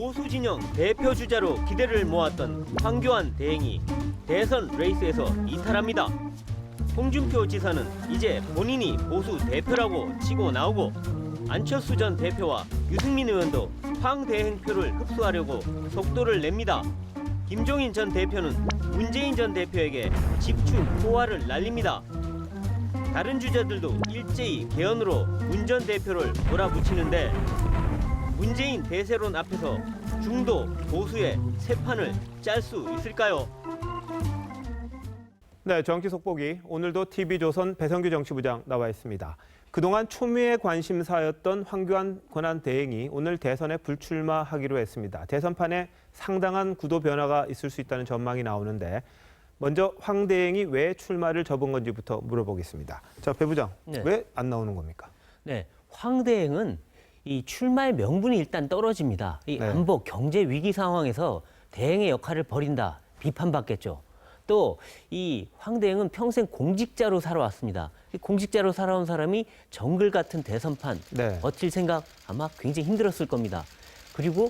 보수 진영 대표 주자로 기대를 모았던 황교안 대행이 대선 레이스에서 이탈합니다. 홍준표 지사는 이제 본인이 보수 대표라고 치고 나오고 안철수 전 대표와 유승민 의원도 황 대행표를 흡수하려고 속도를 냅니다. 김종인 전 대표는 문재인 전 대표에게 집중 호화를 날립니다. 다른 주자들도 일제히 개헌으로 문 전 대표를 몰아붙이는데 문재인 대세론 앞에서 중도 보수의 새 판을 짤 수 있을까요? 네, 정치 속보기 오늘도 TV조선 배성규 정치부장 나와 있습니다. 그동안 초미의 관심사였던 황교안 권한 대행이 오늘 대선에 불출마하기로 했습니다. 대선판에 상당한 구도 변화가 있을 수 있다는 전망이 나오는데 먼저 황 대행이 왜 출마를 접은 건지부터 물어보겠습니다. 자, 배 부장, 네. 왜 안 나오는 겁니까? 네, 황 대행은 이 출마의 명분이 일단 떨어집니다. 이 네. 안보 경제 위기 상황에서 대행의 역할을 벌인다 비판받겠죠. 또 이 황 대행은 평생 공직자로 살아왔습니다. 이 공직자로 살아온 사람이 정글 같은 대선판 네. 버틸 생각 아마 굉장히 힘들었을 겁니다. 그리고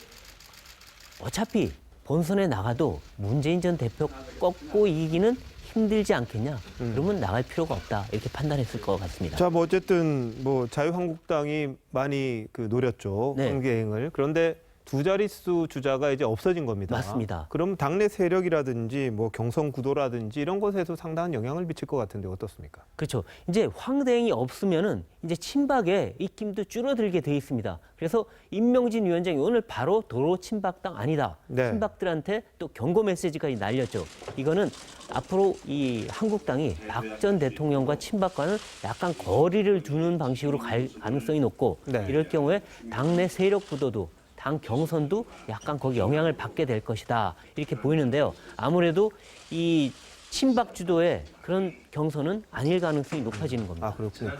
어차피 본선에 나가도 문재인 전 대표 꺾고 이기기는 힘들지 않겠냐? 그러면 나갈 필요가 없다 이렇게 판단했을 것 같습니다. 자, 뭐 어쨌든 뭐 자유한국당이 많이 노렸죠. 네. 황 대행을. 그런데 두 자릿수 주자가 이제 없어진 겁니다. 맞습니다. 그럼 당내 세력이라든지 뭐 경선 구도라든지 이런 것에도 상당한 영향을 미칠 것 같은데 어떻습니까? 그렇죠. 이제 황 대행이 없으면은 이제 친박의 입김도 줄어들게 돼 있습니다. 그래서 임명진 위원장이 오늘 바로 도로 친박당 아니다. 네. 친박들한테 또 경고 메시지까지 날렸죠. 이거는 앞으로 이 한국당이 박 전 대통령과 친박과는 약간 거리를 두는 방식으로 갈 가능성이 높고 네. 이럴 경우에 당내 세력 구도도 당 경선도 약간 거기 영향을 받게 될 것이다. 이렇게 보이는데요. 아무래도 이 친박 주도의 그런 경선은 아닐 가능성이 높아지는 겁니다. 아, 그렇군요.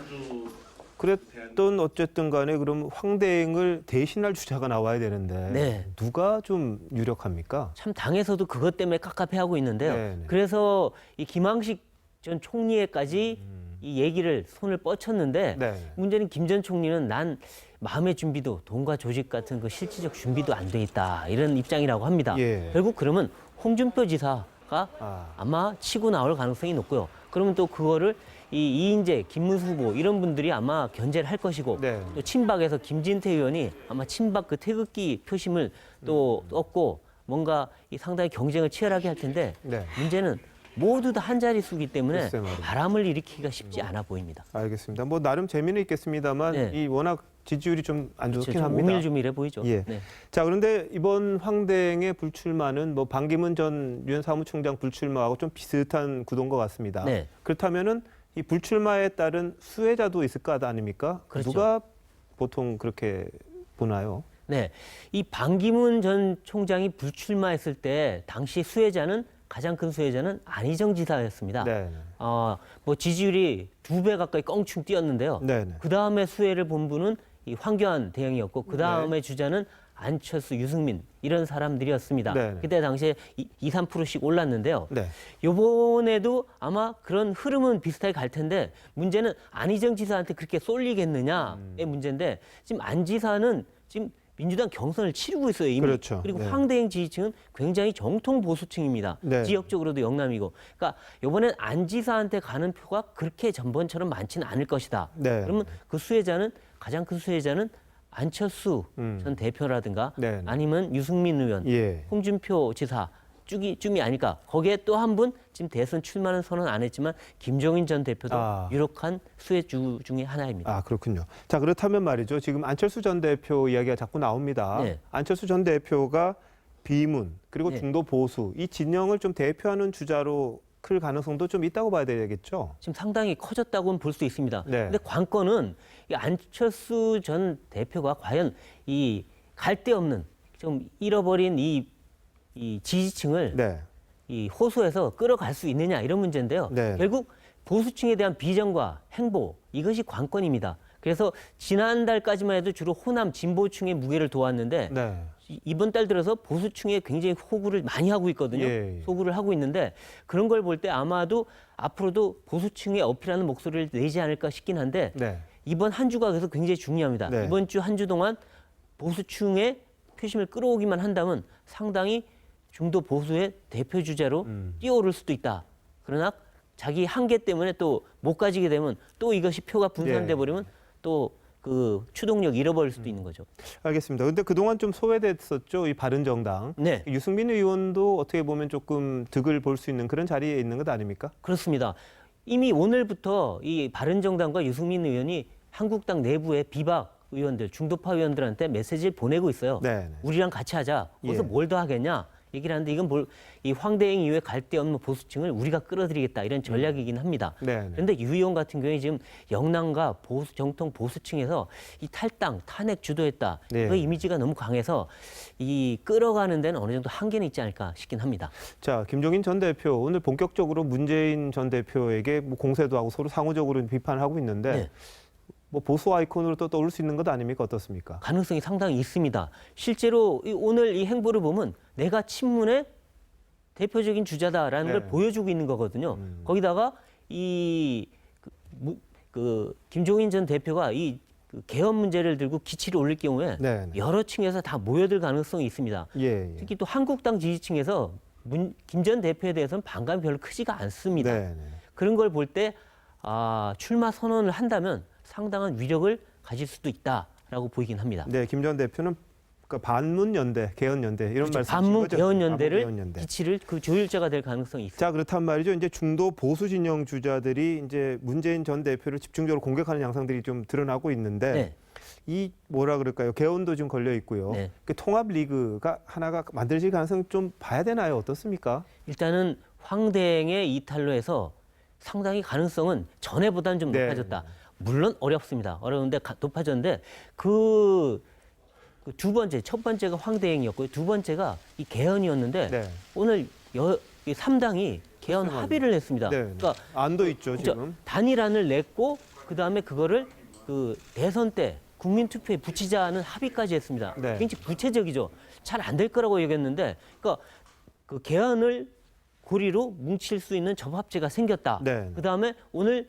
그랬던 어쨌든 간에 그럼 황 대행을 대신할 주자가 나와야 되는데 네. 누가 좀 유력합니까? 참 당에서도 그것 때문에 깝깝해하고 있는데요. 네네. 그래서 이 김항식 전 총리에까지 이 얘기를 손을 뻗쳤는데 네. 문제는 김 전 총리는 난 마음의 준비도 돈과 조직 같은 그 실질적 준비도 안 돼 있다 이런 입장이라고 합니다. 예. 결국 그러면 홍준표 지사가 아마 치고 나올 가능성이 높고요. 그러면 또 그거를 이 이인재, 김문수 후보 이런 분들이 아마 견제를 할 것이고 네. 또 친박에서 김진태 의원이 아마 친박 그 태극기 표심을 또 얻고 뭔가 이 상당히 경쟁을 치열하게 할 텐데 네. 문제는 모두 다 한 자릿수기 때문에 글쎄 말이에요. 바람을 일으키기가 쉽지 않아 보입니다. 알겠습니다. 뭐 나름 재미는 있겠습니다만 네. 이 워낙 지지율이 좀 안 좋긴 좀 합니다. 오밀조밀해 보이죠. 예. 네. 자, 그런데 이번 황 대행의 불출마는 뭐 반기문 전 유엔 사무총장 불출마하고 좀 비슷한 구도인 것 같습니다. 네. 그렇다면은 이 불출마에 따른 수혜자도 있을 거 아닙니까? 그렇죠. 누가 보통 그렇게 보나요? 네, 이 반기문 전 총장이 불출마했을 때 당시 수혜자는 가장 큰 수혜자는 안희정 지사였습니다. 네. 뭐 지지율이 2배 가까이 껑충 뛰었는데요. 네. 그 다음에 수혜를 본 분은 이 황교안 대행이었고 그 다음에 주자는 안철수, 유승민 이런 사람들이었습니다. 네. 그때 당시에 2, 3%씩 올랐는데요. 네. 이번에도 아마 그런 흐름은 비슷하게 갈 텐데 문제는 안희정 지사한테 그렇게 쏠리겠느냐의 문제인데 지금 안 지사는 지금 민주당 경선을 치르고 있어요, 이미. 그렇죠. 그리고 네. 황 대행 지지층은 굉장히 정통 보수층입니다. 네. 지역적으로도 영남이고. 그러니까 이번엔 안 지사한테 가는 표가 그렇게 전번처럼 많지는 않을 것이다. 네. 그러면 그 수혜자는 가장 큰 수혜자는 안철수 전 대표라든가 네. 아니면 유승민 의원, 예. 홍준표 지사 쭈이 아닐까. 거기에 또 한 분 지금 대선 출마는 선언 안 했지만 김종인 전 대표도 유력한 수혜주 중에 하나입니다. 아, 그렇군요. 자, 그렇다면 말이죠. 지금 안철수 전 대표 이야기가 자꾸 나옵니다. 네. 안철수 전 대표가 비문 그리고 네. 중도 보수 이 진영을 좀 대표하는 주자로 클 가능성도 좀 있다고 봐야 되겠죠. 지금 상당히 커졌다고는 볼 수 있습니다. 네. 근데 관건은 이 안철수 전 대표가 과연 이 갈데 없는 좀 잃어버린 이 지지층을 네. 이 호소해서 끌어갈 수 있느냐 이런 문제인데요. 네. 결국 보수층에 대한 비전과 행보 이것이 관건입니다. 그래서 지난달까지만 해도 주로 호남 진보층의 무게를 도왔는데 네. 이번 달 들어서 보수층에 굉장히 호구를 많이 하고 있거든요. 예. 소구를 하고 있는데 그런 걸 볼 때 아마도 앞으로도 보수층에 어필하는 목소리를 내지 않을까 싶긴 한데 네. 이번 한 주가 그래서 굉장히 중요합니다. 네. 이번 주 한 주 동안 보수층의 표심을 끌어오기만 한다면 상당히 중도 보수의 대표 주자로 뛰어오를 수도 있다. 그러나 자기 한계 때문에 또 못 가지게 되면 또 이것이 표가 분산돼 버리면 또 그 추동력 잃어버릴 수도 있는 거죠. 알겠습니다. 근데 그동안 좀 소외됐었죠. 이 바른정당. 네. 유승민 의원도 어떻게 보면 조금 득을 볼 수 있는 그런 자리에 있는 것 아닙니까? 그렇습니다. 이미 오늘부터 이 바른정당과 유승민 의원이 한국당 내부의 비박 의원들, 중도파 의원들한테 메시지를 보내고 있어요. 네. 우리랑 같이 하자. 거기서 예. 뭘 더 하겠냐? 얘기를 하는데 이건 이 황대행 이후에 갈데 없는 보수층을 우리가 끌어들이겠다 이런 전략이긴 합니다. 네. 그런데 유 의원 같은 경우에 지금 영남과 정통 보수층에서 이 탈당, 탄핵 주도했다. 네. 그 이미지가 너무 강해서 이 끌어가는 데는 어느 정도 한계는 있지 않을까 싶긴 합니다. 자, 김종인 전 대표 오늘 본격적으로 문재인 전 대표에게 뭐 공세도 하고 서로 상호적으로 비판을 하고 있는데 네. 뭐 보수 아이콘으로 또 떠올 수 있는 것 아닙니까? 어떻습니까? 가능성이 상당히 있습니다. 실제로 오늘 이 행보를 보면 내가 친문의 대표적인 주자다라는 네. 걸 보여주고 있는 거거든요. 거기다가 김종인 전 대표가 그 개헌 문제를 들고 기치를 올릴 경우에 네. 여러 층에서 다 모여들 가능성이 있습니다. 예. 특히 또 한국당 지지층에서 김 전 대표에 대해서는 반감이 별로 크지가 않습니다. 네. 그런 걸 볼 때 출마 선언을 한다면 상당한 위력을 가질 수도 있다라고 보이긴 합니다. 네, 김 전 대표는 그러니까 반문 연대, 개헌 연대 이런 말씀이신 반문 거죠? 개헌 연대를 반문 개헌 연대. 기치를 그 조율자가 될 가능성이 있습니다. 자, 그렇단 말이죠. 이제 중도 보수 진영 주자들이 이제 문재인 전 대표를 집중적으로 공격하는 양상들이 좀 드러나고 있는데 네. 이 뭐라 그럴까요? 개헌도 지금 걸려 있고요. 네. 그 통합 리그가 하나가 만들어질 가능성 좀 봐야 되나요? 어떻습니까? 일단은 황대행의 이탈로 해서 상당히 가능성은 전에보다는 좀 네. 높아졌다. 물론 어렵습니다. 어려운데 높아졌는데 그 두 번째, 첫 번째가 황대행이었고요. 두 번째가 이 개헌이었는데 네. 오늘 이 3당이 개헌 그렇습니다. 합의를 냈습니다. 네. 그러니까 안도 있죠, 그죠? 지금. 단일안을 냈고 그다음에 그거를 그 대선 때 국민투표에 붙이자는 합의까지 했습니다. 네. 굉장히 구체적이죠. 잘 안 될 거라고 얘기했는데 그러니까 그 개헌을 고리로 뭉칠 수 있는 접합체가 생겼다. 네. 그다음에 오늘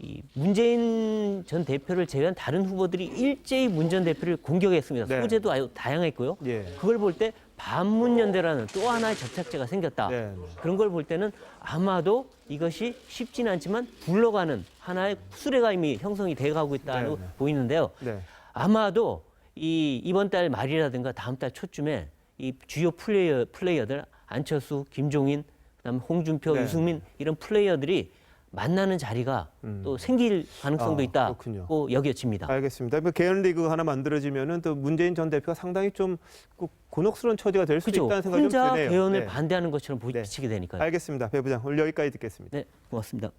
이 문재인 전 대표를 제외한 다른 후보들이 일제히 문 전 대표를 공격했습니다. 네. 소재도 아주 다양했고요. 예. 그걸 볼 때 반문연대라는 또 하나의 접착제가 생겼다. 네. 그런 걸 볼 때는 아마도 이것이 쉽지는 않지만 굴러가는 하나의 수레가 이미 형성이 돼가고 있다고 네. 보이는데요. 네. 아마도 이번 달 말이라든가 다음 달 초쯤에 이 주요 플레이어들 안철수, 김종인, 그다음에 홍준표, 네. 유승민 이런 플레이어들이 만나는 자리가 또 생길 가능성도 그렇군요. 있다고 여겨집니다. 알겠습니다. 뭐 개헌 리그 하나 만들어지면은 또 문재인 전 대표가 상당히 좀 곤혹스러운 처지가 될 수도 그죠? 있다는 생각이 좀 혼자 드네요. 개헌을 네. 반대하는 것처럼 네. 비치게 되니까요. 알겠습니다. 배 부장 오늘 여기까지 듣겠습니다. 네, 고맙습니다.